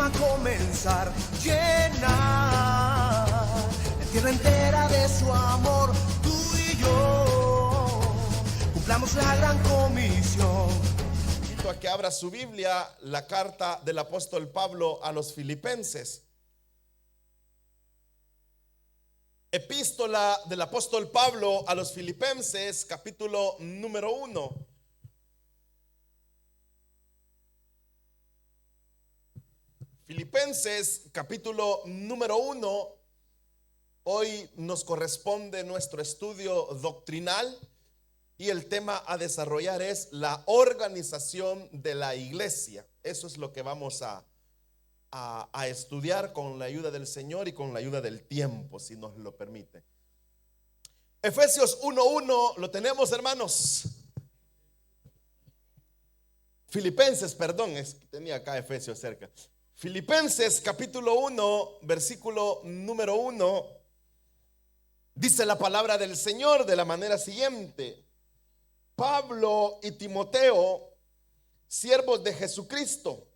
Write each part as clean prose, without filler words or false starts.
a comenzar. Llenar la tierra entera de su amor. Tú y yo cumplamos la gran comisión. Invito a que abra su Biblia, la carta del apóstol Pablo a los Filipenses. Epístola del apóstol Pablo a los Filipenses, capítulo número 1. Filipenses, capítulo número 1. Hoy nos corresponde nuestro estudio doctrinal y el tema a desarrollar es la organización de la iglesia. Eso es lo que vamos a estudiar con la ayuda del Señor y con la ayuda del tiempo, si nos lo permite. Efesios 1:1, ¿lo tenemos, hermanos? Filipenses, perdón, tenía acá Efesios cerca. Filipenses capítulo 1, versículo número 1, dice la palabra del Señor de la manera siguiente: Pablo y Timoteo, siervos de Jesucristo,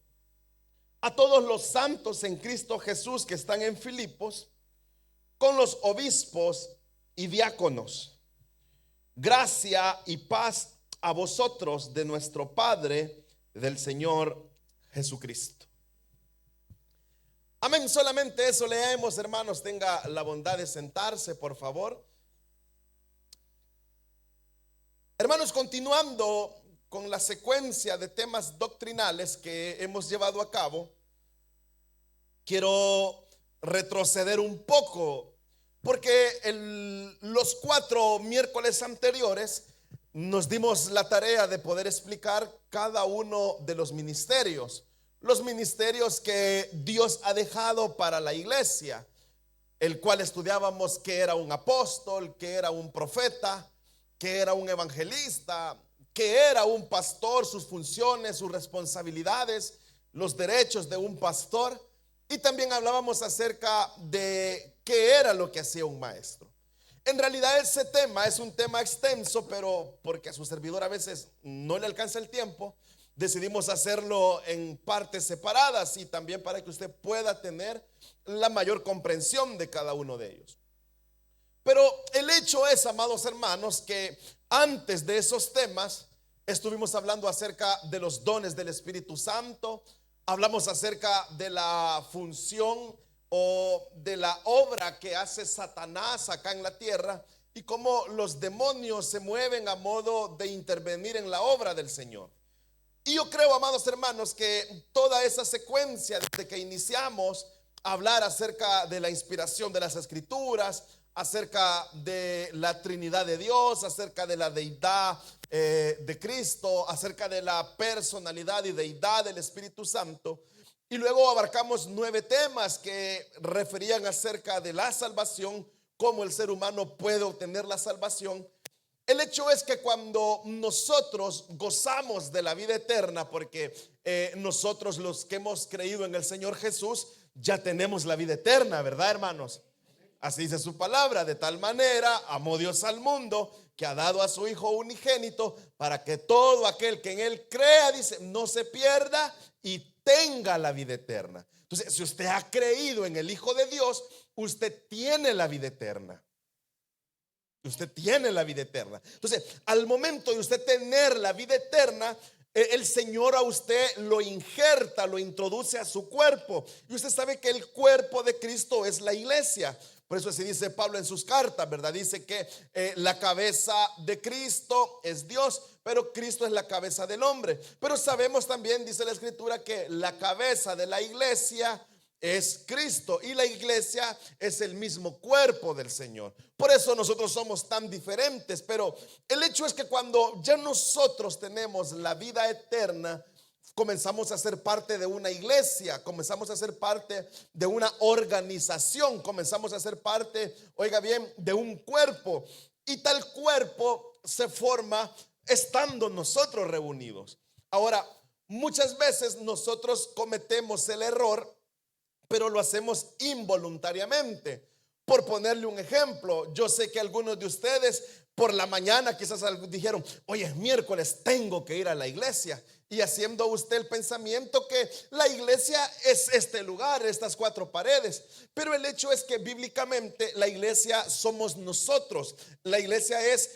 a todos los santos en Cristo Jesús que están en Filipos, con los obispos y diáconos. Gracia y paz a vosotros de nuestro Padre, del Señor Jesucristo. Amén, solamente eso leemos, hermanos. Tenga la bondad de sentarse, por favor. Hermanos, continuando con la secuencia de temas doctrinales que hemos llevado a cabo, quiero retroceder un poco, porque los 4 miércoles anteriores nos dimos la tarea de poder explicar cada uno de los ministerios que Dios ha dejado para la iglesia, el cual estudiábamos que era un apóstol, que era un profeta, que era un evangelista, que era un pastor, sus funciones, sus responsabilidades, los derechos de un pastor. Y también hablábamos acerca de qué era lo que hacía un maestro. En realidad ese tema es un tema extenso, pero porque a su servidor a veces no le alcanza el tiempo, decidimos hacerlo en partes separadas y también para que usted pueda tener la mayor comprensión de cada uno de ellos. Pero el hecho es, amados hermanos, que antes de esos temas estuvimos hablando acerca de los dones del Espíritu Santo, hablamos acerca de la función o de la obra que hace Satanás acá en la tierra y cómo los demonios se mueven a modo de intervenir en la obra del Señor. Y yo creo, amados hermanos, que toda esa secuencia desde que iniciamos a hablar acerca de la inspiración de las Escrituras, acerca de la Trinidad de Dios, acerca de la deidad de Cristo, acerca de la personalidad y deidad del Espíritu Santo, y luego abarcamos 9 temas que referían acerca de la salvación, cómo el ser humano puede obtener la salvación. El hecho es que cuando nosotros gozamos de la vida eterna, porque nosotros los que hemos creído en el Señor Jesús ya tenemos la vida eterna, ¿verdad, hermanos? Así dice su palabra: de tal manera amó Dios al mundo que ha dado a su Hijo unigénito para que todo aquel que en él crea, dice, no se pierda y tenga la vida eterna. Entonces, si usted ha creído en el Hijo de Dios, usted tiene la vida eterna. Usted tiene la vida eterna. Entonces, al momento de usted tener la vida eterna, el Señor a usted lo injerta, lo introduce a su cuerpo. Y usted sabe que el cuerpo de Cristo es la iglesia. Por eso así dice Pablo en sus cartas, ¿verdad? Dice que la cabeza de Cristo es Dios, pero Cristo es la cabeza del hombre. Pero sabemos también, dice la Escritura, que la cabeza de la iglesia es Cristo, y la iglesia es el mismo cuerpo del Señor. Por eso nosotros somos tan diferentes. Pero el hecho es que cuando ya nosotros tenemos la vida eterna, comenzamos a ser parte de una iglesia, comenzamos a ser parte de una organización, comenzamos a ser parte, oiga bien, de un cuerpo. Y tal cuerpo se forma estando nosotros reunidos. Ahora, muchas veces nosotros cometemos el error, pero lo hacemos involuntariamente. Por ponerle un ejemplo, yo sé que algunos de ustedes por la mañana quizás dijeron: oye, es miércoles, tengo que ir a la iglesia. y haciendo usted el pensamiento que la iglesia es este lugar, estas cuatro paredes. Pero el hecho es que bíblicamente la iglesia somos nosotros. La iglesia es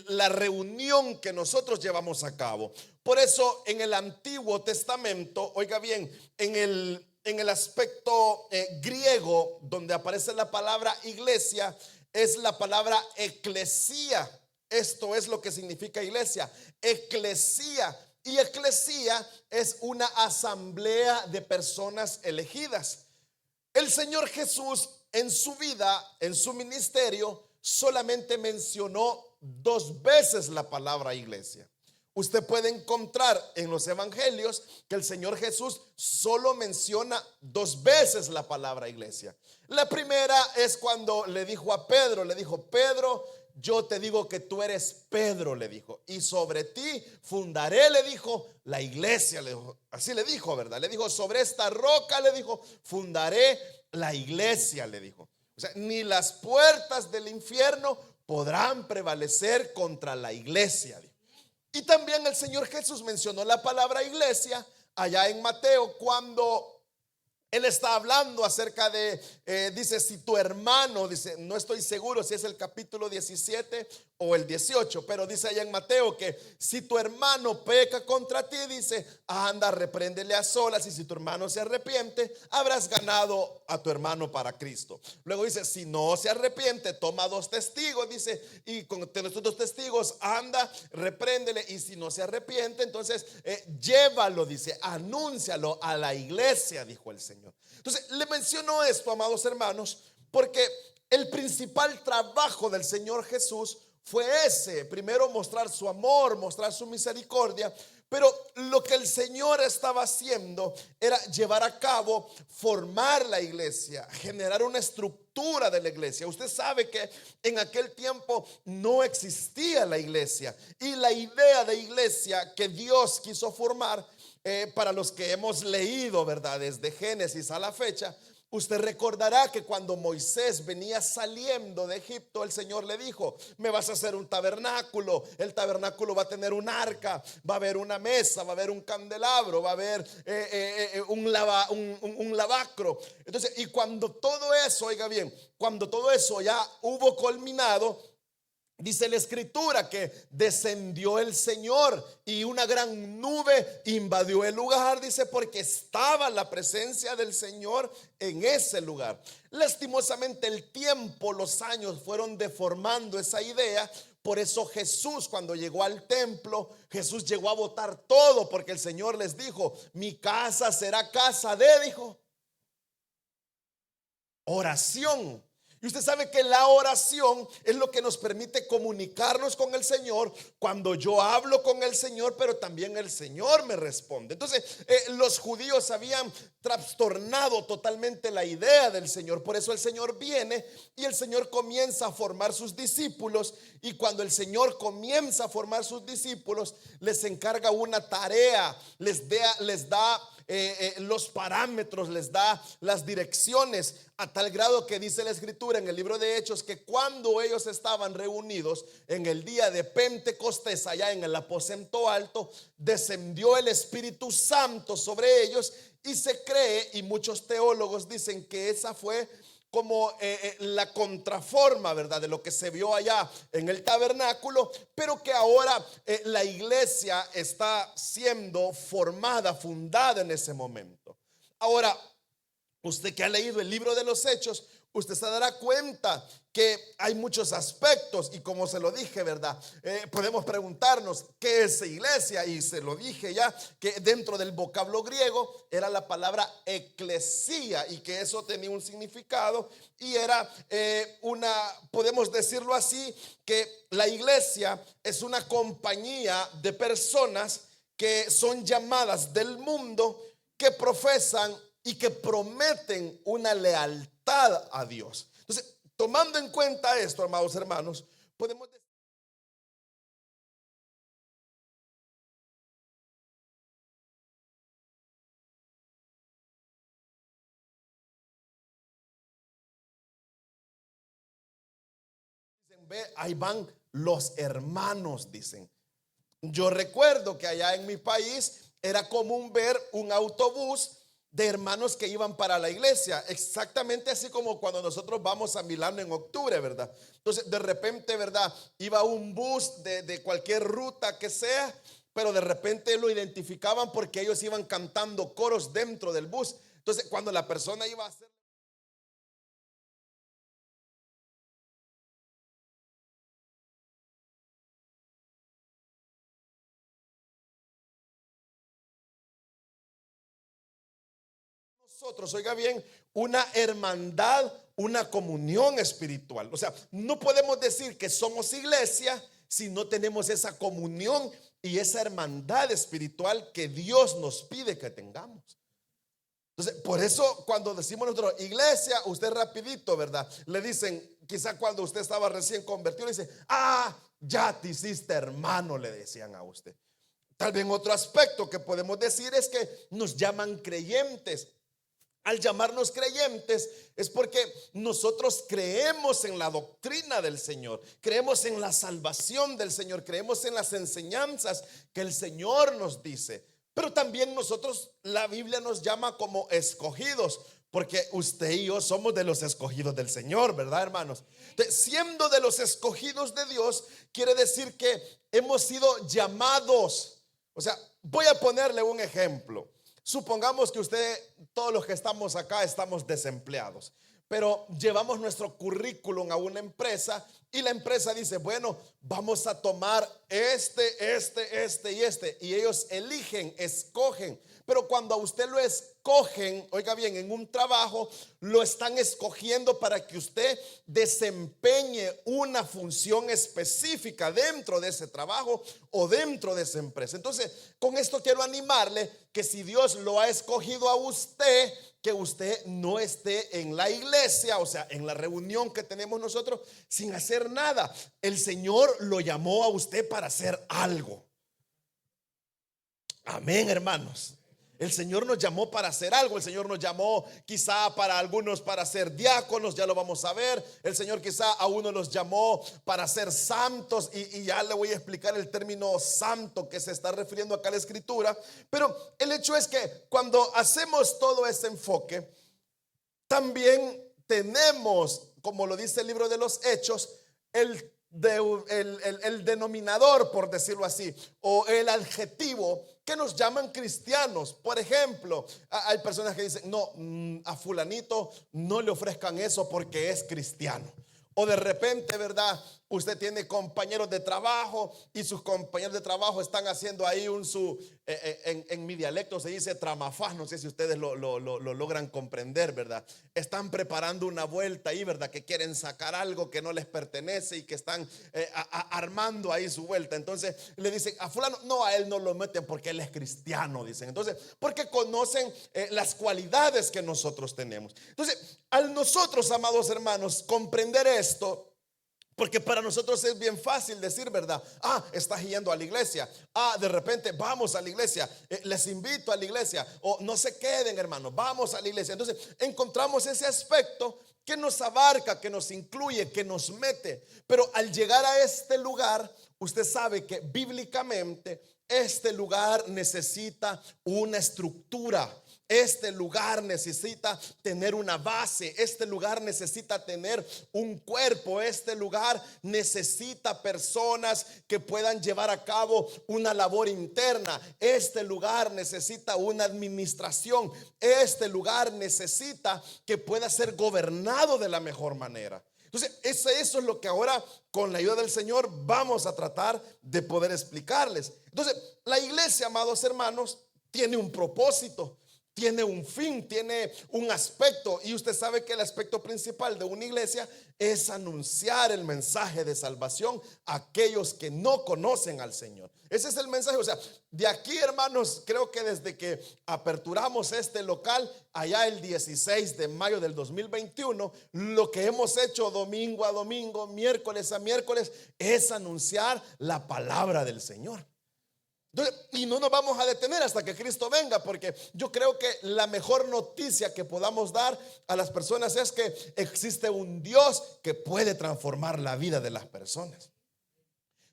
la reunión que nosotros llevamos a cabo. Por eso en el Antiguo Testamento, oiga bien, en el aspecto griego donde aparece la palabra iglesia, es la palabra eclesía. Esto es lo que significa iglesia, eclesía. Y eclesía es una asamblea de personas elegidas. El Señor Jesús en su vida, en su ministerio, solamente mencionó 2 veces la palabra iglesia. Usted puede encontrar en los evangelios que el Señor Jesús solo menciona 2 veces la palabra iglesia. La primera es cuando le dijo a Pedro, le dijo: Pedro, yo te digo que tú eres Pedro, le dijo, y sobre ti fundaré, le dijo, la iglesia, le dijo. Así le dijo, ¿verdad? Le dijo: sobre esta roca, le dijo, fundaré la iglesia, le dijo. O sea, ni las puertas del infierno podrán prevalecer contra la iglesia, dijo. Y también el Señor Jesús mencionó la palabra iglesia allá en Mateo, cuando Él está hablando acerca de, dice, si tu hermano, dice, no estoy seguro si es el capítulo 17 o el 18, pero dice allá en Mateo que si tu hermano peca contra ti, dice, anda, repréndele a solas, y si tu hermano se arrepiente, habrás ganado a tu hermano para Cristo. Luego dice, si no se arrepiente, toma 2 testigos, dice, y con estos 2 testigos anda, repréndele, y si no se arrepiente, entonces llévalo, dice, anúncialo a la iglesia, dijo el Señor. Entonces le menciono esto, amados hermanos, porque el principal trabajo del Señor Jesús fue ese: primero mostrar su amor, mostrar su misericordia. Pero lo que el Señor estaba haciendo era llevar a cabo, formar la iglesia, generar una estructura de la iglesia. Usted sabe que en aquel tiempo no existía la iglesia, y la idea de iglesia que Dios quiso formar, para los que hemos leído, ¿verdad?, desde Génesis a la fecha, usted recordará que cuando Moisés venía saliendo de Egipto, el Señor le dijo: me vas a hacer un tabernáculo. El tabernáculo va a tener un arca, va a haber una mesa, va a haber un candelabro, va a haber un lavacro. Entonces, y cuando todo eso, oiga bien, cuando todo eso ya hubo culminado, dice la escritura que descendió el Señor y una gran nube invadió el lugar, dice, porque estaba la presencia del Señor en ese lugar. Lastimosamente el tiempo, los años fueron deformando esa idea. Por eso Jesús, cuando llegó al templo, Jesús llegó a botar todo, porque el Señor les dijo: mi casa será casa de, dijo, oración. Y usted sabe que la oración es lo que nos permite comunicarnos con el Señor, cuando yo hablo con el Señor, pero también el Señor me responde. Entonces los judíos habían trastornado totalmente la idea del Señor. Por eso el Señor viene y el Señor comienza a formar sus discípulos. Y cuando el Señor comienza a formar sus discípulos, les encarga una tarea, les da los parámetros, les da las direcciones, a tal grado que dice la escritura en el libro de Hechos que cuando ellos estaban reunidos en el día de Pentecostés, allá en el aposento alto, descendió el Espíritu Santo sobre ellos, y se cree, y muchos teólogos dicen que esa fue como la contraforma, ¿verdad?, de lo que se vio allá en el tabernáculo, pero que ahora la iglesia está siendo formada, fundada en ese momento. Ahora, usted que ha leído el libro de los Hechos, usted se dará cuenta que hay muchos aspectos, y como se lo dije, ¿verdad? Podemos preguntarnos qué es iglesia, y se lo dije ya, que dentro del vocablo griego era la palabra eclesía, y que eso tenía un significado, y era podemos decirlo así, que la iglesia es una compañía de personas que son llamadas del mundo, que profesan y que prometen una lealtad a Dios. Entonces, tomando en cuenta esto, amados hermanos, podemos decir: ve, ahí van los hermanos, dicen. Yo recuerdo que allá en mi país era común ver un autobús de hermanos que iban para la iglesia, exactamente así como cuando nosotros vamos a Milano en octubre, ¿verdad? Entonces, de repente, ¿verdad? Iba un bus de cualquier ruta que sea, pero de repente lo identificaban porque ellos iban cantando coros dentro del bus. Entonces, cuando la persona iba a hacer nosotros, oiga bien, una hermandad, una comunión espiritual. O sea, no podemos decir que somos iglesia si no tenemos esa comunión y esa hermandad espiritual que Dios nos pide que tengamos. Entonces, por eso cuando decimos nosotros iglesia, usted rapidito, ¿verdad? Le dicen, quizá cuando usted estaba recién convertido, le dicen, ah, ya te hiciste hermano, le decían a usted. Tal vez otro aspecto que podemos decir es que nos llaman creyentes. Al llamarnos creyentes es porque nosotros creemos en la doctrina del Señor, creemos en la salvación del Señor, creemos en las enseñanzas que el Señor nos dice. Pero también nosotros, la Biblia nos llama como escogidos, porque usted y yo somos de los escogidos del Señor, ¿verdad, hermanos? Entonces, siendo de los escogidos de Dios, quiere decir que hemos sido llamados. O sea, voy a ponerle un ejemplo. Supongamos que usted, todos los que estamos acá, estamos desempleados, pero llevamos nuestro currículum a una empresa y la empresa dice, bueno, vamos a tomar y ellos eligen, escogen. Pero cuando a usted lo escogen, oiga bien, en un trabajo, lo están escogiendo para que usted desempeñe una función específica dentro de ese trabajo o dentro de esa empresa. Entonces, con esto quiero animarle que si Dios lo ha escogido a usted, que usted no esté en la iglesia, o sea, en la reunión que tenemos nosotros, sin hacer nada. El Señor lo llamó a usted para hacer algo. Amén, hermanos. El Señor nos llamó para hacer algo. El Señor nos llamó quizá para algunos para ser diáconos, ya lo vamos a ver. El Señor quizá a uno los llamó para ser santos y ya le voy a explicar el término santo que se está refiriendo acá a la Escritura. Pero el hecho es que cuando hacemos todo ese enfoque, también tenemos, como lo dice el libro de los Hechos, el denominador, por decirlo así, o el adjetivo que nos llaman cristianos. Por ejemplo, hay personas que dicen, no, a fulanito no le ofrezcan eso porque es cristiano. O de repente, ¿verdad? Usted tiene compañeros de trabajo y sus compañeros de trabajo están haciendo ahí en mi dialecto se dice tramafás, no sé si ustedes lo logran comprender, ¿verdad? Están preparando una vuelta ahí, ¿verdad? Que quieren sacar algo que no les pertenece y que están armando ahí su vuelta. Entonces le dicen a fulano, no, a él no lo meten porque él es cristiano, dicen. Entonces, porque conocen las cualidades que nosotros tenemos. Entonces, al nosotros, amados hermanos, comprender esto, porque para nosotros es bien fácil decir, ¿verdad? Ah, estás yendo a la iglesia. Ah, de repente vamos a la iglesia. Les invito a la iglesia. O no se queden, hermanos, vamos a la iglesia. Entonces encontramos ese aspecto que nos abarca, que nos incluye, que nos mete. Pero al llegar a este lugar, usted sabe que bíblicamente este lugar necesita una estructura. Este lugar necesita tener una base. Este lugar necesita tener un cuerpo. Este lugar necesita personas que puedan llevar a cabo una labor interna. Este lugar necesita una administración. Este lugar necesita que pueda ser gobernado de la mejor manera. Entonces, eso es lo que ahora, con la ayuda del Señor, vamos a tratar de poder explicarles. Entonces, la iglesia, amados hermanos, tiene un propósito, tiene un fin, tiene un aspecto. Y usted sabe que el aspecto principal de una iglesia es anunciar el mensaje de salvación a aquellos que no conocen al Señor. Ese es el mensaje. O sea, de aquí, hermanos, creo que desde que aperturamos este local allá el 16 de mayo del 2021, lo que hemos hecho domingo a domingo, miércoles a miércoles, es anunciar la palabra del Señor. Y no nos vamos a detener hasta que Cristo venga, porque yo creo que la mejor noticia que podamos dar a las personas es que existe un Dios que puede transformar la vida de las personas.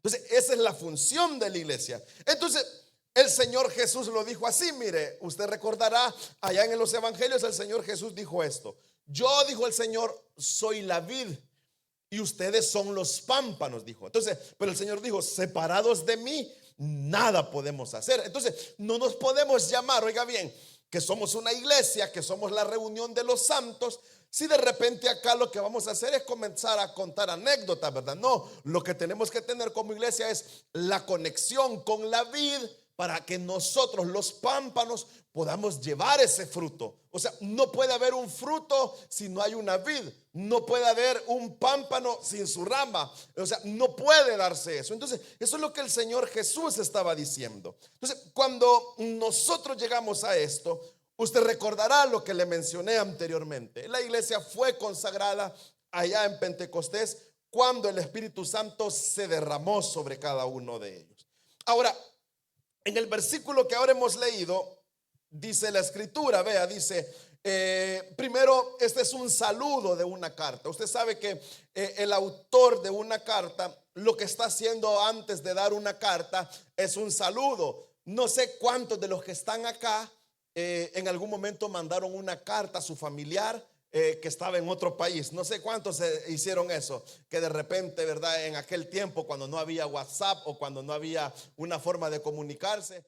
Entonces, esa es la función de la iglesia. Entonces, el Señor Jesús lo dijo así. Mire, usted recordará allá en los evangelios, el Señor Jesús dijo esto: yo, dijo el Señor, soy la vid y ustedes son los pámpanos, dijo. Entonces, pero el Señor dijo: separados de mí, nada podemos hacer. Entonces, no nos podemos llamar, oiga bien, que somos una iglesia, que somos la reunión de los santos, si de repente acá lo que vamos a hacer es comenzar a contar anécdotas, ¿verdad? No, lo que tenemos que tener como iglesia es la conexión con la vid, para que nosotros, los pámpanos, podamos llevar ese fruto. O sea, no puede haber un fruto si no hay una vid. No puede haber un pámpano sin su rama. O sea, no puede darse eso. Entonces, eso es lo que el Señor Jesús estaba diciendo. Entonces, cuando nosotros llegamos a esto, usted recordará lo que le mencioné anteriormente. La iglesia fue consagrada allá en Pentecostés, cuando el Espíritu Santo se derramó sobre cada uno de ellos. Ahora, en el versículo que ahora hemos leído, dice la escritura, vea, dice, primero, este es un saludo de una carta. Usted sabe que el autor de una carta, lo que está haciendo antes de dar una carta es un saludo. No sé cuántos de los que están acá en algún momento mandaron una carta a su familiar que estaba en otro país. No sé cuántos hicieron eso, que de repente, ¿verdad? En aquel tiempo, cuando no había WhatsApp o cuando no había una forma de comunicarse,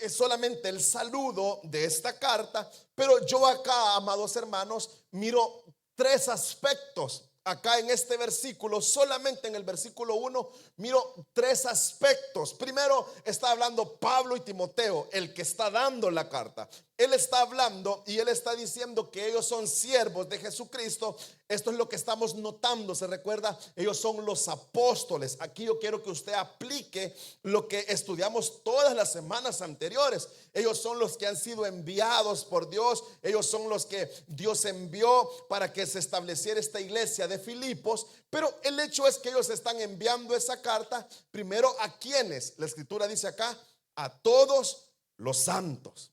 es solamente el saludo de esta carta. Pero yo acá, amados hermanos, miro tres aspectos. Acá en este versículo, solamente en el versículo 1, miro tres aspectos. Primero, está hablando Pablo y Timoteo, el que está dando la carta. Él está hablando y él está diciendo que ellos son siervos de Jesucristo. Esto es lo que estamos notando. Se recuerda, ellos son los apóstoles. Aquí yo quiero que usted aplique lo que estudiamos todas las semanas anteriores. Ellos son los que han sido enviados por Dios. Ellos son los que Dios envió para que se estableciera esta iglesia de Filipos. Pero el hecho es que ellos están enviando esa carta primero a quienes, la escritura dice acá, a todos los santos.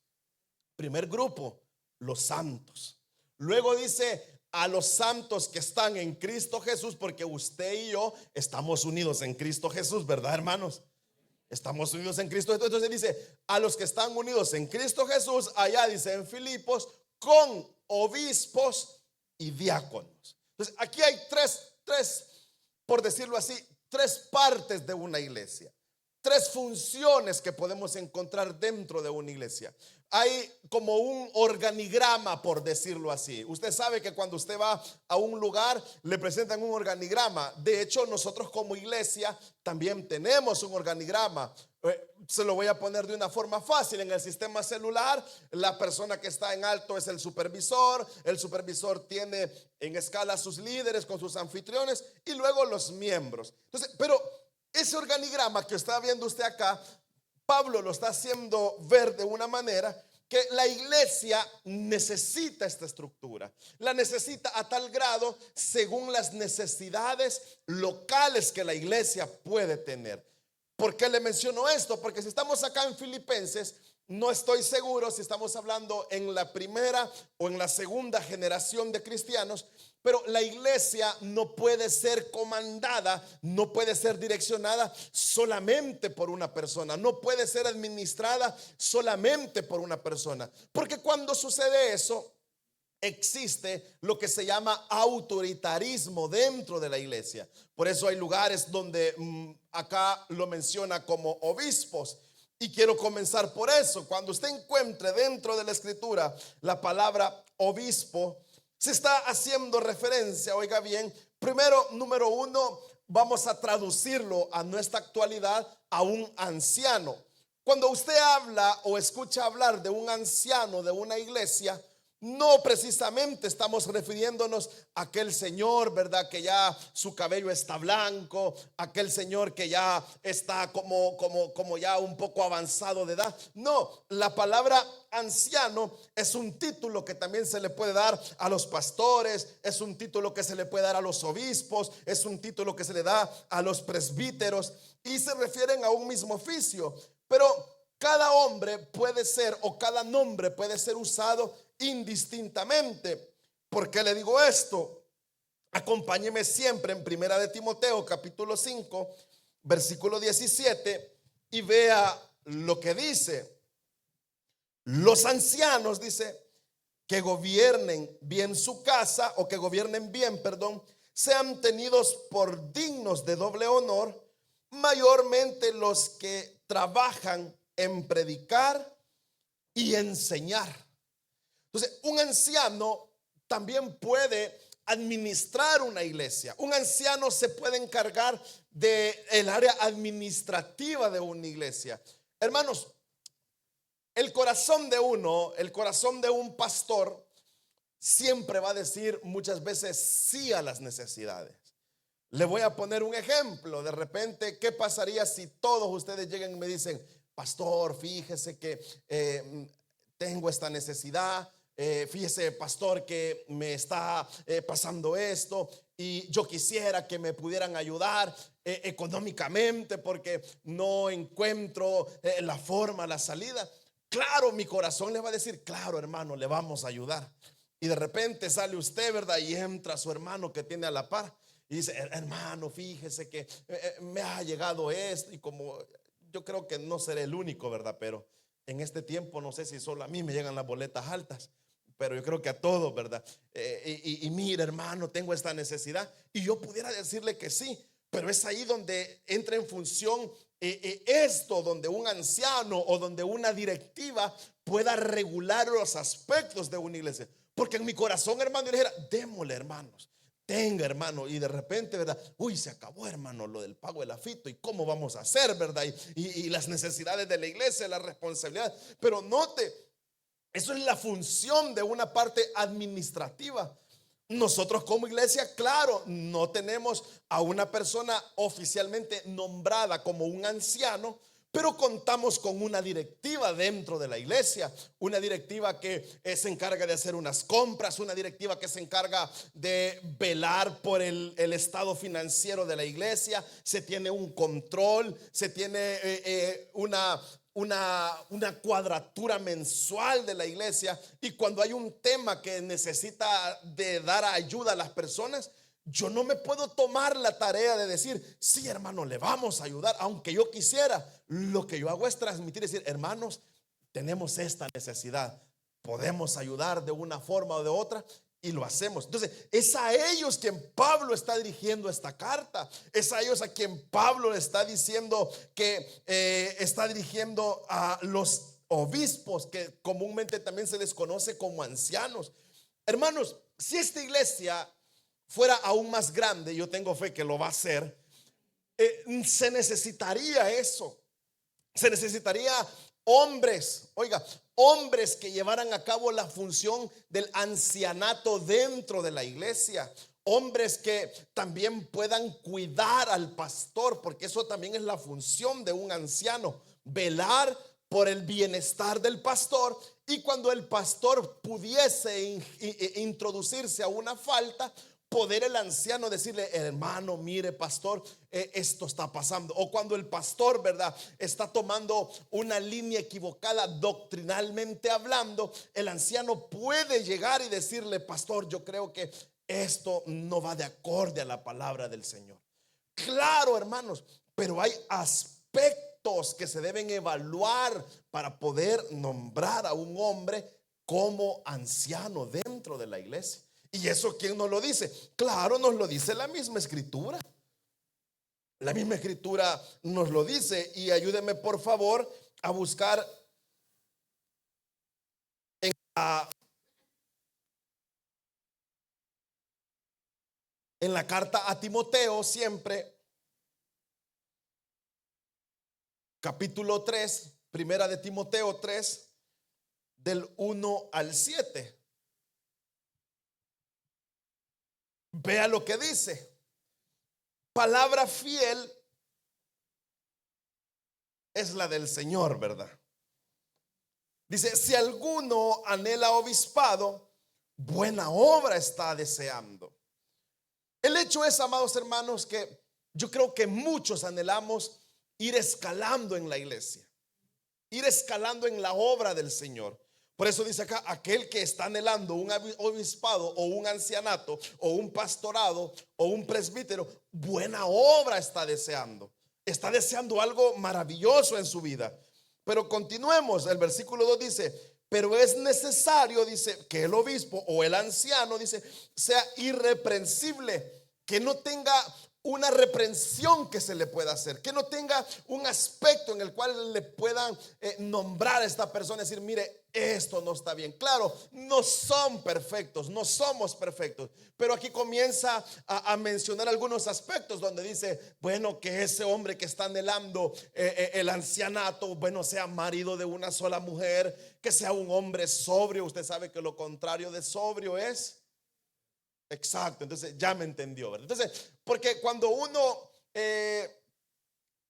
Primer grupo, los santos. Luego dice a los santos que están en Cristo Jesús, porque usted y yo estamos unidos en Cristo Jesús, ¿verdad, hermanos? Estamos unidos en Cristo. Entonces dice a los que están unidos en Cristo Jesús. Allá dice en Filipos, con obispos y diáconos. Entonces aquí hay tres, por decirlo así, tres partes de una iglesia. Tres funciones que podemos encontrar dentro de una iglesia. Hay como un organigrama, por decirlo así. Usted sabe que cuando usted va a un lugar le presentan un organigrama. De hecho, nosotros como iglesia también tenemos un organigrama. Se lo voy a poner de una forma fácil. En el sistema celular, la persona que está en alto es el supervisor. El supervisor tiene en escala sus líderes con sus anfitriones y luego los miembros. Entonces, pero ese organigrama que está viendo usted acá, Pablo lo está haciendo ver de una manera que la iglesia necesita esta estructura. La necesita a tal grado según las necesidades locales que la iglesia puede tener. ¿Por qué le menciono esto? Porque si estamos acá en Filipenses, no estoy seguro si estamos hablando en la primera o en la segunda generación de cristianos. Pero la iglesia no puede ser comandada, no puede ser direccionada solamente por una persona, no puede ser administrada solamente por una persona. Porque cuando sucede eso, existe lo que se llama autoritarismo dentro de la iglesia. Por eso hay lugares donde acá lo menciona como obispos. Y quiero comenzar por eso. Cuando usted encuentre dentro de la escritura la palabra obispo, se está haciendo referencia, oiga bien, primero, número uno, vamos a traducirlo a nuestra actualidad, a un anciano. Cuando usted habla o escucha hablar de un anciano de una iglesia, no precisamente estamos refiriéndonos a aquel señor, ¿verdad? Que ya su cabello está blanco, aquel señor que ya está como ya un poco avanzado de edad. No, la palabra anciano es un título que también se le puede dar a los pastores, es un título que se le puede dar a los obispos, es un título que se le da a los presbíteros y se refieren a un mismo oficio. Pero cada hombre puede ser, o cada nombre puede ser usado indistintamente. ¿Por qué le digo esto? Acompáñeme siempre en Primera de Timoteo capítulo 5 versículo 17 y vea lo que dice. Los ancianos, dice, que gobiernen bien su casa, o que gobiernen bien, perdón, sean tenidos por dignos de doble honor, mayormente los que trabajan en predicar y enseñar. Entonces, un anciano también puede administrar una iglesia. Un anciano se puede encargar del área administrativa de una iglesia. Hermanos, el corazón de un pastor siempre va a decir muchas veces sí a las necesidades. Le voy a poner un ejemplo. De repente, ¿qué pasaría si todos ustedes llegan y me dicen: pastor, fíjese que tengo esta necesidad, fíjese, pastor, que me está pasando esto y yo quisiera que me pudieran ayudar económicamente porque no encuentro la forma, la salida? Claro, mi corazón le va a decir: claro, hermano, le vamos a ayudar. Y de repente sale usted, ¿verdad? Y entra su hermano que tiene a la par y dice: hermano, fíjese que me ha llegado esto. Y como yo creo que no seré el único, ¿verdad? Pero en este tiempo no sé si solo a mí me llegan las boletas altas, pero yo creo que a todos, ¿verdad? Y mira, hermano, tengo esta necesidad. Y yo pudiera decirle que sí, pero es ahí donde entra en función esto, donde un anciano o donde una directiva pueda regular los aspectos de una iglesia. Porque en mi corazón, hermano, yo le dijera: démosle, hermanos, tenga, hermano. Y de repente, ¿verdad? Uy, se acabó, hermano, lo del pago del afito. ¿Y cómo vamos a hacer, verdad? Y las necesidades de la iglesia, la responsabilidad. Pero note, eso es la función de una parte administrativa. Nosotros como iglesia, claro, no tenemos a una persona oficialmente nombrada como un anciano, pero contamos con una directiva dentro de la iglesia, una directiva que se encarga de hacer unas compras, una directiva que se encarga de velar por el estado financiero de la iglesia. Se tiene un control, se tiene una cuadratura mensual de la iglesia, y cuando hay un tema que necesita de dar ayuda a las personas, yo no me puedo tomar la tarea de decir: sí, hermano, le vamos a ayudar, aunque yo quisiera. Lo que yo hago es transmitir, decir: hermanos, tenemos esta necesidad, podemos ayudar de una forma o de otra, y lo hacemos. Entonces es a ellos quien Pablo está dirigiendo esta carta. Es a ellos a quien Pablo está diciendo que está dirigiendo a los obispos, que comúnmente también se les conoce como ancianos. Hermanos, si esta iglesia fuera aún más grande, yo tengo fe que lo va a hacer, se necesitaría eso. Se necesitaría hombres, oiga, hombres que llevaran a cabo la función del ancianato dentro de la iglesia. Hombres que también puedan cuidar al pastor, porque eso también es la función de un anciano: velar por el bienestar del pastor, y cuando el pastor pudiese introducirse a una falta, poder el anciano decirle: hermano, mire, pastor, esto está pasando. O cuando el pastor, ¿verdad?, está tomando una línea equivocada doctrinalmente hablando, el anciano puede llegar y decirle: pastor, yo creo que esto no va de acorde a la palabra del Señor. Claro, hermanos, pero hay aspectos que se deben evaluar para poder nombrar a un hombre como anciano dentro de la iglesia. ¿Y eso quién nos lo dice? Claro, nos lo dice la misma escritura. La misma escritura nos lo dice. Y ayúdenme por favor a buscar en la carta a Timoteo, siempre, capítulo 3, primera de Timoteo 3, del 1 al 7. vea lo que dice. Palabra fiel es la del Señor, ¿verdad? Dice, si alguno anhela obispado, buena obra está deseando. El hecho es, amados hermanos, que yo creo que muchos anhelamos ir escalando en la iglesia, ir escalando en la obra del Señor. Por eso dice acá, aquel que está anhelando un obispado o un ancianato o un pastorado o un presbítero, buena obra está deseando. Está deseando algo maravilloso en su vida. Pero continuemos, el versículo 2 dice, pero es necesario, dice, que el obispo o el anciano, dice, sea irreprensible, que no tenga una reprensión que se le pueda hacer, que no tenga un aspecto en el cual le puedan nombrar a esta persona y decir, mire, esto no está bien. Claro, no son perfectos, no somos perfectos, pero aquí comienza a mencionar algunos aspectos donde dice, bueno, que ese hombre que está anhelando el ancianato, bueno, sea marido de una sola mujer, que sea un hombre sobrio. Usted sabe que lo contrario de sobrio es... Exacto, entonces ya me entendió, ¿verdad? Entonces, porque cuando uno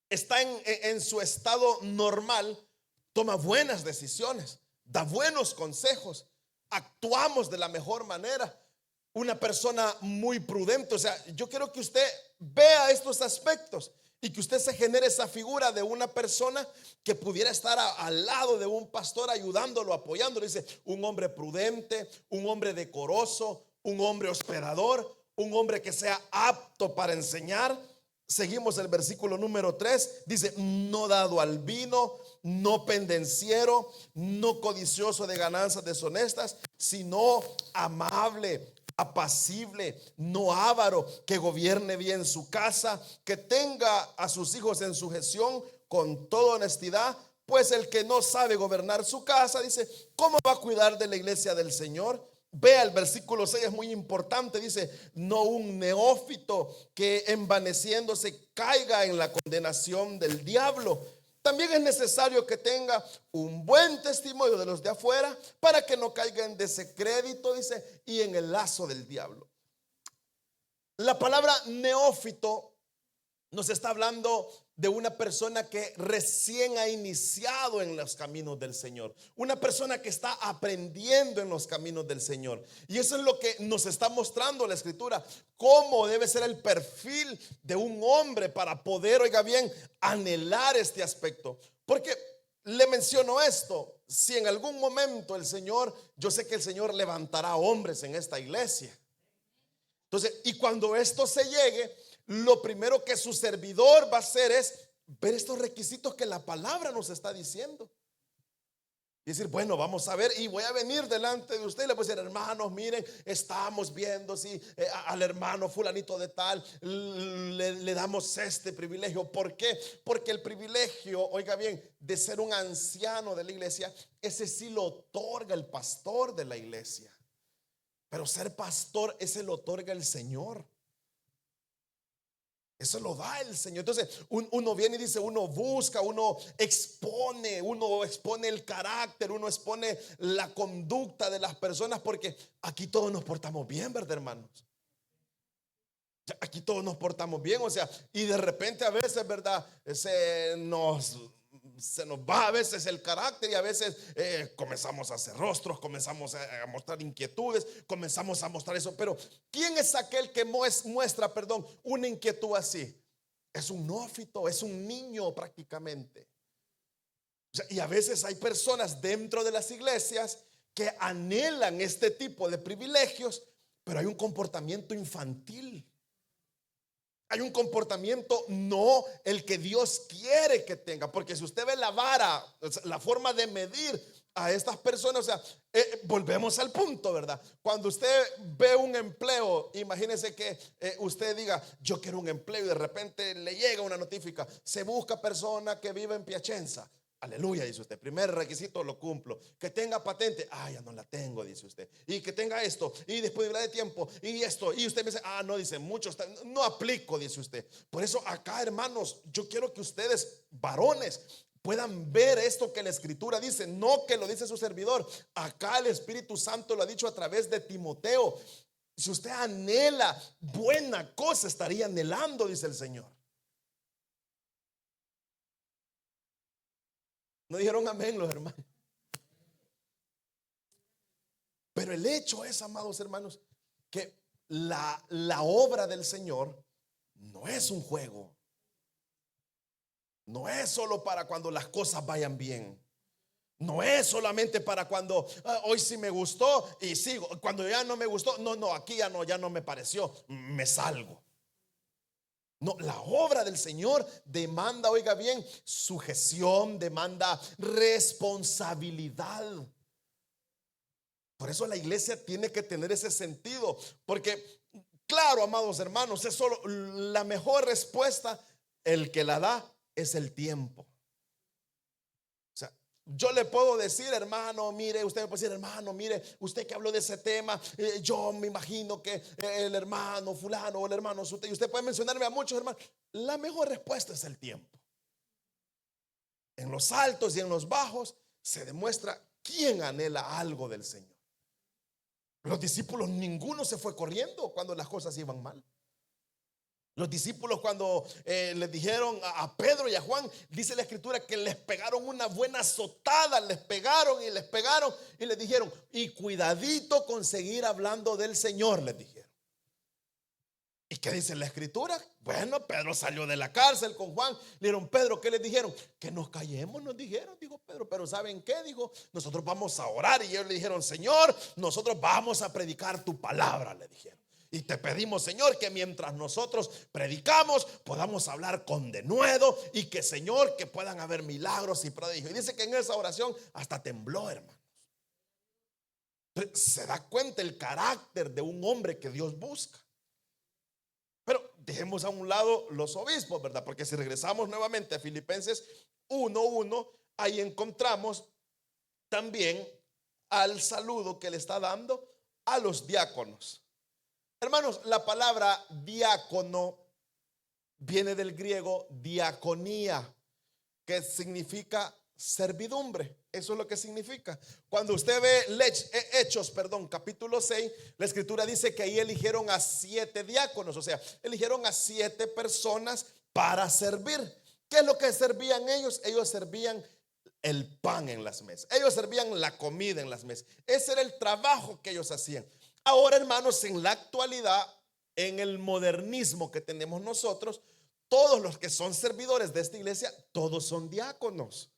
está en su estado normal, toma buenas decisiones, da buenos consejos, actuamos de la mejor manera. Una persona muy prudente. O sea, yo quiero que usted vea estos aspectos y que usted se genere esa figura de una persona que pudiera estar al lado de un pastor, ayudándolo, apoyándolo. Dice, un hombre prudente, un hombre decoroso, un hombre hospedador, un hombre que sea apto para enseñar. Seguimos el versículo número 3. Dice, no dado al vino, no pendenciero, no codicioso de ganancias deshonestas, sino amable, apacible, no avaro, que gobierne bien su casa, que tenga a sus hijos en sujeción con toda honestidad. Pues el que no sabe gobernar su casa, dice, ¿cómo va a cuidar de la iglesia del Señor? Vea el versículo 6, es muy importante. Dice, no un neófito que envaneciéndose caiga en la condenación del diablo. También es necesario que tenga un buen testimonio de los de afuera, para que no caiga en descrédito, dice, y en el lazo del diablo. La palabra neófito nos está hablando de una persona que recién ha iniciado en los caminos del Señor, una persona que está aprendiendo en los caminos del Señor. Y eso es lo que nos está mostrando la Escritura, cómo debe ser el perfil de un hombre para poder, oiga bien, anhelar este aspecto. Porque le menciono esto, si en algún momento el Señor, yo sé que el Señor levantará hombres en esta iglesia. Entonces, y cuando esto se llegue, lo primero que su servidor va a hacer es ver estos requisitos que la palabra nos está diciendo. Y decir, bueno, vamos a ver, y voy a venir delante de usted y le voy a decir, hermanos, miren, estamos viendo si al hermano fulanito de tal le damos este privilegio. ¿Por qué? Porque el privilegio, oiga bien, de ser un anciano de la iglesia, ese sí lo otorga el pastor de la iglesia. Pero ser pastor, ese lo otorga el Señor. Eso lo da el Señor. Entonces uno viene y dice, uno busca, uno expone el carácter, uno expone la conducta de las personas, porque aquí todos nos portamos bien, ¿verdad, hermanos? Aquí todos nos portamos bien, o sea, y de repente a veces, ¿verdad? Se nos va a veces el carácter, y a veces comenzamos a hacer rostros, comenzamos a mostrar inquietudes, comenzamos a mostrar eso. Pero ¿quién es aquel que muestra, una inquietud así? Es un neófito, es un niño prácticamente. O sea, y a veces hay personas dentro de las iglesias que anhelan este tipo de privilegios, pero hay un comportamiento infantil. Hay un comportamiento no el que Dios quiere que tenga. Porque si usted ve la vara, la forma de medir a estas personas, o sea, volvemos al punto, ¿verdad? Cuando usted ve un empleo, imagínese que usted diga, yo quiero un empleo, y de repente le llega una notificación, se busca persona que vive en Piacenza. Aleluya, dice usted, primer requisito lo cumplo. Que tenga patente, ya no la tengo, dice usted. Y que tenga esto, y disponibilidad de tiempo, y esto. Y usted me dice, no, dice, muchos no aplico, dice usted. Por eso acá, hermanos, yo quiero que ustedes, varones, puedan ver esto que la Escritura dice, no que lo dice su servidor. Acá el Espíritu Santo lo ha dicho a través de Timoteo. Si usted anhela buena cosa, estaría anhelando, dice el Señor. No dijeron amén los hermanos. Pero el hecho es, amados hermanos, que la obra del Señor no es un juego. No es solo para cuando las cosas vayan bien. No es solamente para cuando hoy sí me gustó y sigo. Cuando ya no me gustó, no, aquí ya no me pareció, me salgo. No, la obra del Señor demanda, oiga bien, sujeción, demanda responsabilidad. Por eso la iglesia tiene que tener ese sentido, porque claro, amados hermanos, es solo la mejor respuesta, el que la da es el tiempo. O sea, yo le puedo decir, hermano, mire, usted me puede decir, hermano, mire, usted que habló de ese tema, yo me imagino que el hermano fulano o el hermano usted, y usted puede mencionarme a muchos hermanos. La mejor respuesta es el tiempo. En los altos y en los bajos se demuestra quién anhela algo del Señor. Los discípulos, ninguno se fue corriendo cuando las cosas iban mal. Los discípulos cuando les dijeron a Pedro y a Juan, dice la escritura que les pegaron una buena azotada, les pegaron y les dijeron, y cuidadito con seguir hablando del Señor, les dijeron. ¿Y qué dice la escritura? Bueno, Pedro salió de la cárcel con Juan. Le dijeron, Pedro, ¿qué les dijeron? Que nos callemos, nos dijeron, dijo Pedro. Pero ¿saben qué? Dijo, nosotros vamos a orar. Y ellos le dijeron, Señor, nosotros vamos a predicar tu palabra, le dijeron. Y te pedimos, Señor, que mientras nosotros predicamos podamos hablar con denuedo, y que, Señor, que puedan haber milagros y prodigios. Y dice que en esa oración hasta tembló, hermanos. Se da cuenta el carácter de un hombre que Dios busca. Pero dejemos a un lado los obispos, ¿verdad? Porque si regresamos nuevamente a Filipenses 1:1, ahí encontramos también al saludo que le está dando a los diáconos. Hermanos, la palabra diácono viene del griego diaconía, que significa servidumbre. Eso es lo que significa. Cuando usted ve Hechos, capítulo 6, la escritura dice que ahí eligieron a 7 diáconos, o sea, eligieron a 7 personas para servir. ¿Qué es lo que servían ellos? Ellos servían el pan en las mesas. Ellos servían la comida en las mesas. Ese era el trabajo que ellos hacían. Ahora, hermanos, en la actualidad, en el modernismo que tenemos nosotros, todos los que son servidores de esta iglesia, todos son diáconos.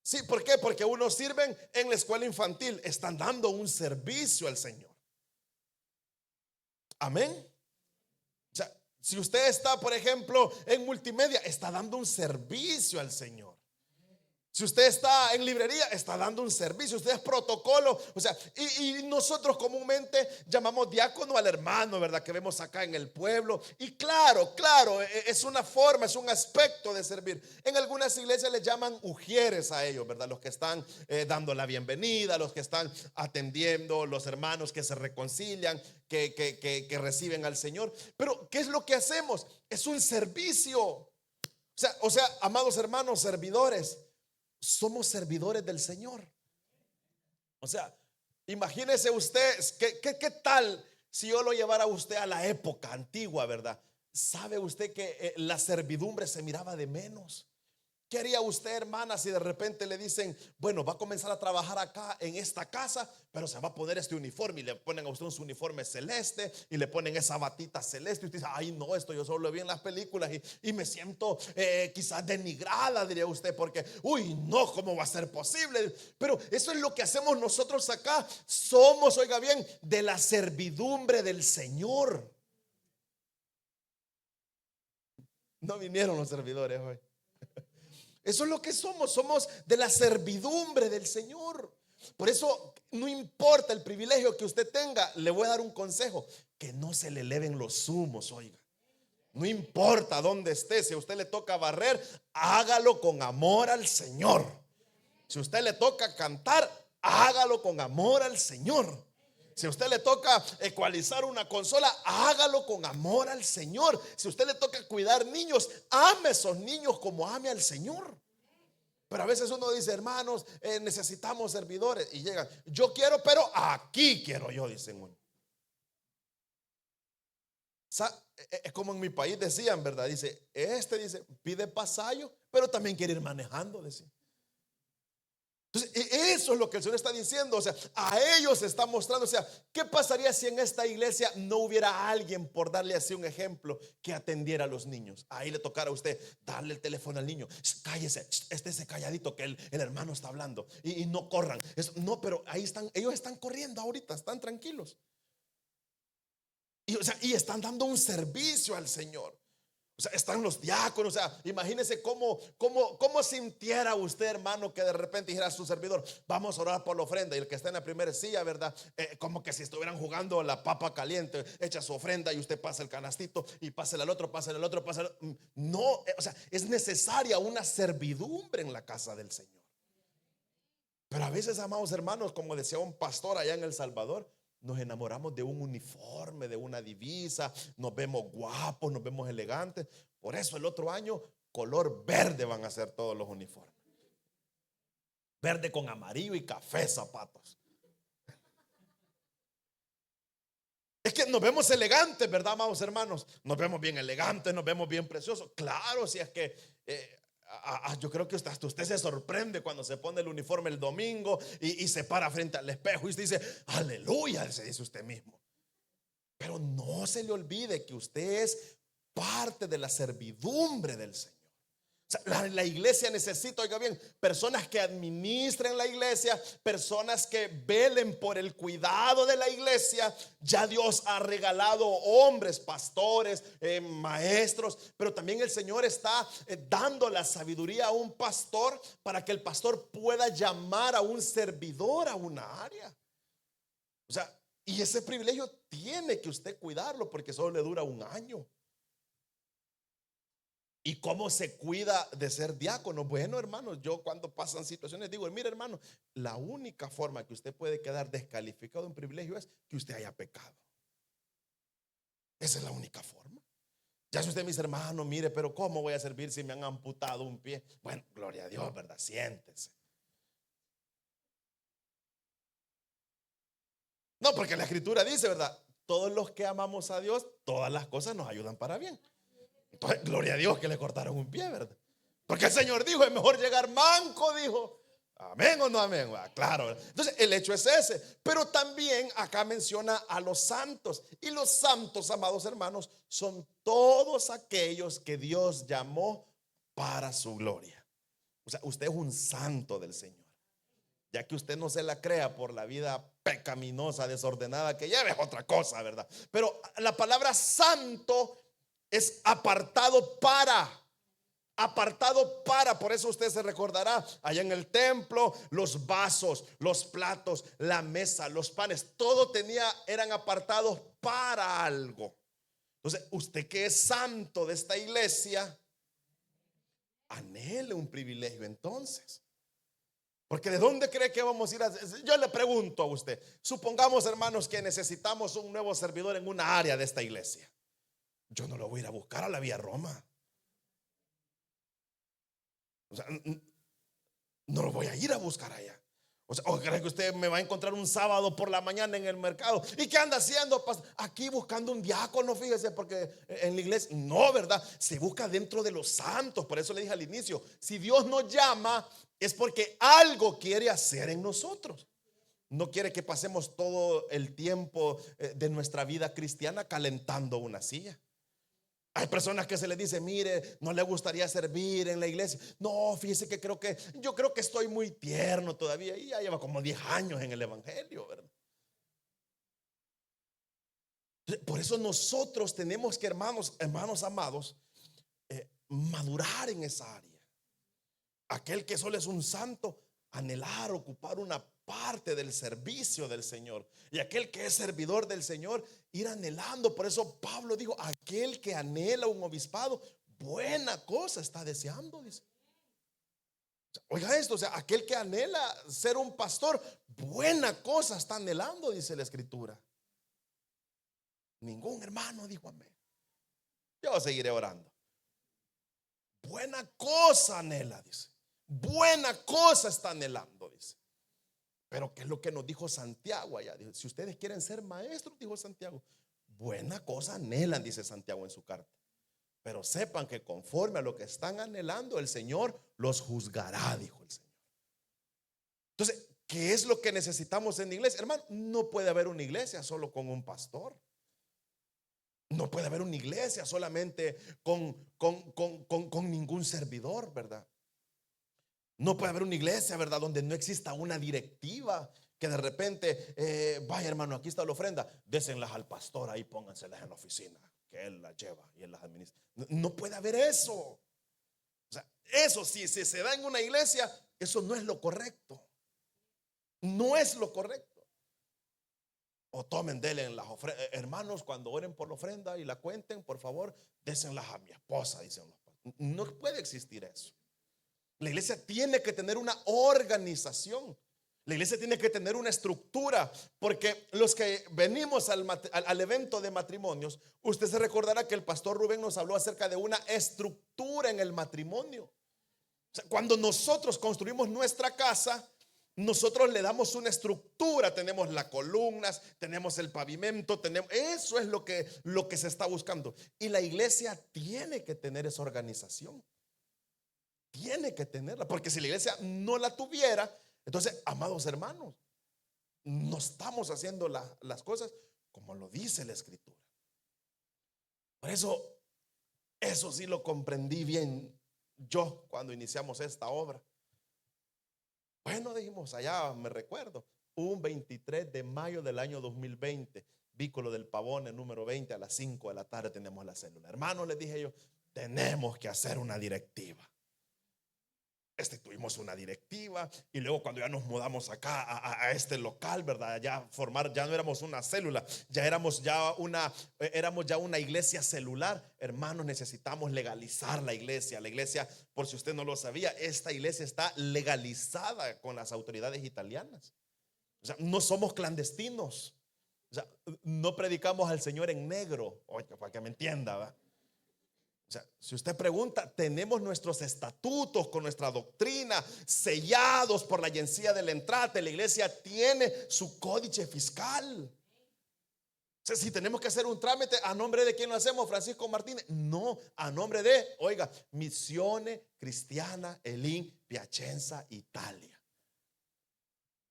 Sí, ¿por qué? Porque unos sirven en la escuela infantil, están dando un servicio al Señor. Amén. O sea, si usted está, por ejemplo, en multimedia, está dando un servicio al Señor. Si usted está en librería, está dando un servicio. Usted es protocolo. O sea, y nosotros comúnmente llamamos diácono al hermano, ¿verdad? Que vemos acá en el pueblo. Y claro, es una forma, es un aspecto de servir. En algunas iglesias les llaman ujieres a ellos, ¿verdad? Los que están dando la bienvenida, los que están atendiendo, los hermanos que se reconcilian, que reciben al Señor. Pero ¿qué es lo que hacemos? Es un servicio. O sea, amados hermanos, servidores, somos servidores del Señor. O sea, imagínese usted, ¿qué tal si yo lo llevara a usted a la época antigua, verdad? ¿Sabe usted que la servidumbre se miraba de menos? ¿Qué haría usted, hermana, si de repente le dicen, bueno, va a comenzar a trabajar acá en esta casa, pero se va a poner este uniforme, y le ponen a usted un uniforme celeste y le ponen esa batita celeste, y usted dice, ay no, esto yo solo lo vi en las películas y me siento quizás denigrada, diría usted, porque uy no, ¿cómo va a ser posible? Pero eso es lo que hacemos nosotros acá. Somos, oiga bien, de la servidumbre del Señor. No vinieron los servidores hoy. Eso es lo que somos de la servidumbre del Señor. Por eso no importa el privilegio que usted tenga, le voy a dar un consejo: que no se le eleven los humos, oiga. No importa dónde esté, si a usted le toca barrer, hágalo con amor al Señor. Si a usted le toca cantar, hágalo con amor al Señor. Si a usted le toca ecualizar una consola, hágalo con amor al Señor. Si a usted le toca cuidar niños, ame a esos niños como ame al Señor. Pero a veces uno dice, hermanos, necesitamos servidores, y llegan, yo quiero, pero aquí quiero yo, dicen uno. Es como en mi país decían, ¿verdad? Dice, dice, pide pasayo, pero también quiere ir manejando, decía. Entonces, eso es lo que el Señor está diciendo. O sea, a ellos está mostrando. O sea, ¿qué pasaría si en esta iglesia no hubiera alguien, por darle así un ejemplo, que atendiera a los niños? Ahí le tocara a usted darle el teléfono al niño. Cállese, estése calladito, que el hermano está hablando. Y no corran. No, pero ahí están, ellos están corriendo ahorita, están tranquilos. O sea, y están dando un servicio al Señor. O sea, están los diáconos. O sea, imagínese cómo sintiera usted, hermano, que de repente dijera a su servidor, vamos a orar por la ofrenda. Y el que está en la primera silla, ¿verdad? Como que si estuvieran jugando la papa caliente. Echa su ofrenda y usted pasa el canastito y pásale al otro, pásale al otro, pásale. No, o sea, es necesaria una servidumbre en la casa del Señor. Pero a veces, amados hermanos, como decía un pastor allá en El Salvador, nos enamoramos de un uniforme, de una divisa, nos vemos guapos, nos vemos elegantes. Por eso el otro año color verde van a ser todos los uniformes. Verde con amarillo y café zapatos. Es que nos vemos elegantes, ¿verdad, amados hermanos? Nos vemos bien elegantes, nos vemos bien preciosos. Claro, si es que yo creo que hasta usted se sorprende cuando se pone el uniforme el domingo y se para frente al espejo y usted dice, aleluya, se dice usted mismo. Pero no se le olvide que usted es parte de la servidumbre del Señor. O sea, la iglesia necesita, oiga bien, personas que administren la iglesia, personas que velen por el cuidado de la iglesia. Ya Dios ha regalado hombres, pastores, maestros, pero también el Señor está dando la sabiduría a un pastor para que el pastor pueda llamar a un servidor a una área. O sea, y ese privilegio tiene que usted cuidarlo porque solo le dura un año. ¿Y cómo se cuida de ser diácono? Bueno, hermanos, yo cuando pasan situaciones digo, mire, hermano, la única forma que usted puede quedar descalificado de un privilegio es que usted haya pecado. Esa es la única forma. Ya si usted me dice, hermano, mire, pero ¿cómo voy a servir si me han amputado un pie? Bueno, gloria a Dios, ¿verdad? Siéntese. No, porque la escritura dice, ¿verdad? Todos los que amamos a Dios, todas las cosas nos ayudan para bien. Entonces, gloria a Dios que le cortaron un pie, ¿verdad? Porque el Señor dijo, es mejor llegar manco, dijo. Amén o no amén. Claro. Entonces, el hecho es ese. Pero también acá menciona a los santos. Y los santos, amados hermanos, son todos aquellos que Dios llamó para su gloria. O sea, usted es un santo del Señor. Ya que usted no se la crea por la vida pecaminosa, desordenada que lleve, es otra cosa, ¿verdad? Pero la palabra santo es apartado para. Apartado para. Por eso usted se recordará allá en el templo, los vasos, los platos, la mesa, los panes, todo eran apartados para algo. Entonces, usted que es santo de esta iglesia, anhele un privilegio entonces. Porque ¿de dónde cree que vamos a ir? Yo le pregunto a usted, supongamos, hermanos, que necesitamos un nuevo servidor en una área de esta iglesia. Yo no lo voy a ir a buscar a la Vía Roma. O sea, no lo voy a ir a buscar allá. O sea, ¿o cree que usted me va a encontrar un sábado por la mañana en el mercado? ¿Y qué anda haciendo? Aquí buscando un diácono, fíjese, porque en la iglesia, no, ¿verdad? Se busca dentro de los santos. Por eso le dije al inicio, si Dios nos llama, es porque algo quiere hacer en nosotros. No quiere que pasemos todo el tiempo de nuestra vida cristiana calentando una silla. Hay personas que se les dice, mire, no le gustaría servir en la iglesia. No, fíjese que yo creo que estoy muy tierno todavía. Y ya lleva como 10 años en el evangelio, ¿verdad? Por eso nosotros tenemos que, hermanos amados, madurar en esa área. Aquel que solo es un santo, anhelar, ocupar una parte del servicio del Señor. Y aquel que es servidor del Señor, ir anhelando. Por eso Pablo dijo, aquel que anhela un obispado, buena cosa está deseando, dice. Oiga esto, o sea, aquel que anhela ser un pastor, buena cosa está anhelando, dice la escritura. Ningún hermano dijo amén. Yo seguiré orando. Buena cosa anhela, dice. Buena cosa está anhelando, dice. Pero ¿qué es lo que nos dijo Santiago allá? Dijo, si ustedes quieren ser maestros, dijo Santiago, buena cosa anhelan, dice Santiago en su carta. Pero sepan que conforme a lo que están anhelando, el Señor los juzgará, dijo el Señor. Entonces, ¿qué es lo que necesitamos en la iglesia? Hermano, no puede haber una iglesia solo con un pastor. No puede haber una iglesia solamente con ningún servidor, ¿verdad? No puede haber una iglesia, ¿verdad?, donde no exista una directiva. Que de repente, vaya hermano, aquí está la ofrenda, désenlas al pastor, ahí pónganselas en la oficina, que él las lleva y él las administra. No puede haber eso. O sea, eso si se da en una iglesia, eso no es lo correcto. No es lo correcto. O tomen, denle en las ofrendas. Hermanos, cuando oren por la ofrenda y la cuenten, por favor, désenlas a mi esposa, dicen los pastores. No puede existir eso. La iglesia tiene que tener una organización. La iglesia tiene que tener una estructura, porque los que venimos al evento de matrimonios, usted se recordará que el pastor Rubén nos habló acerca de una estructura en el matrimonio. O sea, cuando nosotros construimos nuestra casa, nosotros le damos una estructura. Tenemos las columnas, tenemos el pavimento, eso es lo que se está buscando. Y la iglesia tiene que tener esa organización. Tiene que tenerla, porque si la iglesia no la tuviera, entonces, amados hermanos, no estamos haciendo las cosas como lo dice la escritura. Por eso sí lo comprendí bien yo cuando iniciamos esta obra. Bueno, dijimos allá, me recuerdo, un 23 de mayo del año 2020, Vícolo del Pavón, el número 20, a las 5 de la tarde tenemos la célula. Hermanos, les dije yo, tenemos que hacer una directiva. Tuvimos una directiva y luego cuando ya nos mudamos acá a este local, ¿verdad? Ya no éramos una célula, ya éramos ya una iglesia celular. Hermanos, necesitamos legalizar la iglesia. La iglesia, por si usted no lo sabía, esta iglesia está legalizada con las autoridades italianas. O sea, no somos clandestinos. O sea, no predicamos al Señor en negro. Oye, para que me entienda, ¿verdad? O sea, si usted pregunta, tenemos nuestros estatutos con nuestra doctrina sellados por la agencia de la entrada. La iglesia tiene su códice fiscal. O sea, si tenemos que hacer un trámite, ¿a nombre de quién lo hacemos? Francisco Martínez. No, a nombre de, oiga, Missione Cristiana Elim Piacenza, Italia.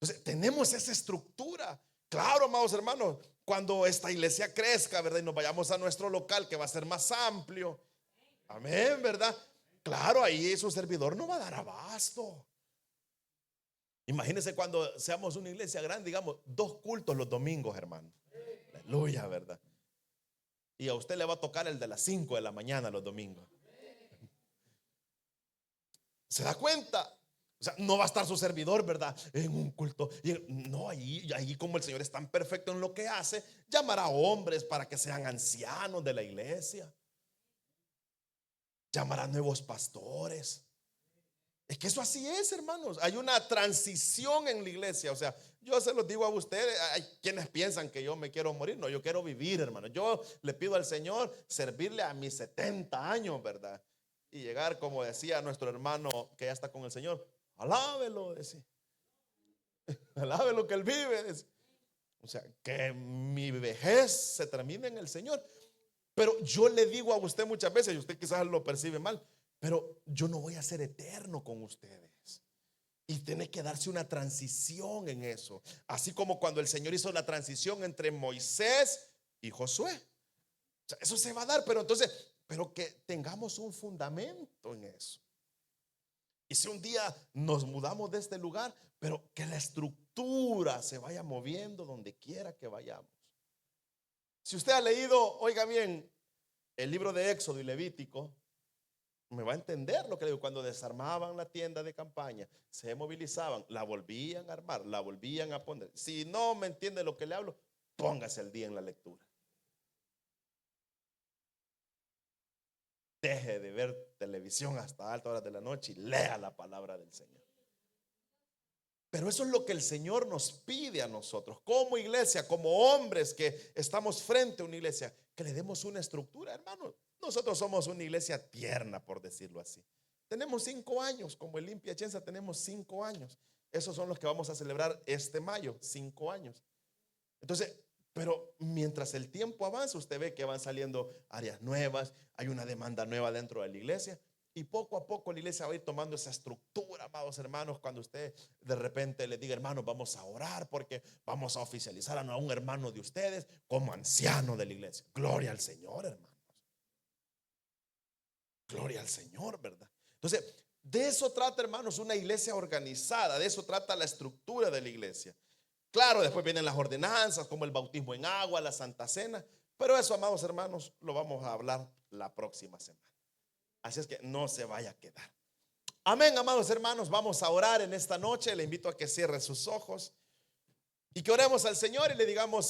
Entonces, tenemos esa estructura. Claro, amados hermanos, cuando esta iglesia crezca, ¿verdad?, y nos vayamos a nuestro local, que va a ser más amplio. Amén, ¿verdad? Claro, ahí su servidor no va a dar abasto. Imagínense cuando seamos una iglesia grande, digamos, 2 cultos los domingos, hermano. Aleluya, ¿verdad? Y a usted le va a tocar el de las 5 de la mañana los domingos. ¿Se da cuenta? O sea, no va a estar su servidor, ¿verdad?, en un culto. No, ahí como el Señor es tan perfecto en lo que hace, llamará a hombres para que sean ancianos de la iglesia. Llamará nuevos pastores. Es que eso así es, hermanos. Hay una transición en la iglesia. O sea, yo se los digo a ustedes. Hay quienes piensan que yo me quiero morir. No, yo quiero vivir, hermano. Yo le pido al Señor servirle a mis 70 años, ¿verdad? Y llegar, como decía nuestro hermano que ya está con el Señor, alábelo, decía. Alábelo que él vive, decía. O sea, que mi vejez se termine en el Señor. Pero yo le digo a usted muchas veces, y usted quizás lo percibe mal, pero yo no voy a ser eterno con ustedes. Y tiene que darse una transición en eso. Así como cuando el Señor hizo la transición entre Moisés y Josué. O sea, eso se va a dar, pero que tengamos un fundamento en eso. Y si un día nos mudamos de este lugar, pero que la estructura se vaya moviendo donde quiera que vayamos. Si usted ha leído, oiga bien, el libro de Éxodo y Levítico, me va a entender lo que digo. Cuando desarmaban la tienda de campaña, se movilizaban, la volvían a armar, la volvían a poner. Si no me entiende lo que le hablo, póngase el día en la lectura. Deje de ver televisión hasta altas horas de la noche y lea la palabra del Señor. Pero eso es lo que el Señor nos pide a nosotros como iglesia, como hombres que estamos frente a una iglesia, que le demos una estructura, hermanos. Nosotros somos una iglesia tierna, por decirlo así. Tenemos 5 años, como el Piacenza tenemos 5 años. Esos son los que vamos a celebrar este mayo, 5 años. Entonces, Pero mientras el tiempo avanza, usted ve que van saliendo áreas nuevas, hay una demanda nueva dentro de la iglesia. Y poco a poco la iglesia va a ir tomando esa estructura, amados hermanos. Cuando usted de repente le diga, hermanos, vamos a orar porque vamos a oficializar a un hermano de ustedes como anciano de la iglesia. Gloria al Señor, hermanos. Gloria al Señor, ¿verdad? Entonces, de eso trata, hermanos, una iglesia organizada. De eso trata la estructura de la iglesia. Claro, después vienen las ordenanzas como el bautismo en agua, la Santa Cena. Pero eso, amados hermanos, lo vamos a hablar la próxima semana. Así es que no se vaya a quedar. Amén, amados hermanos. Vamos a orar en esta noche. Le invito a que cierre sus ojos y que oremos al Señor y le digamos: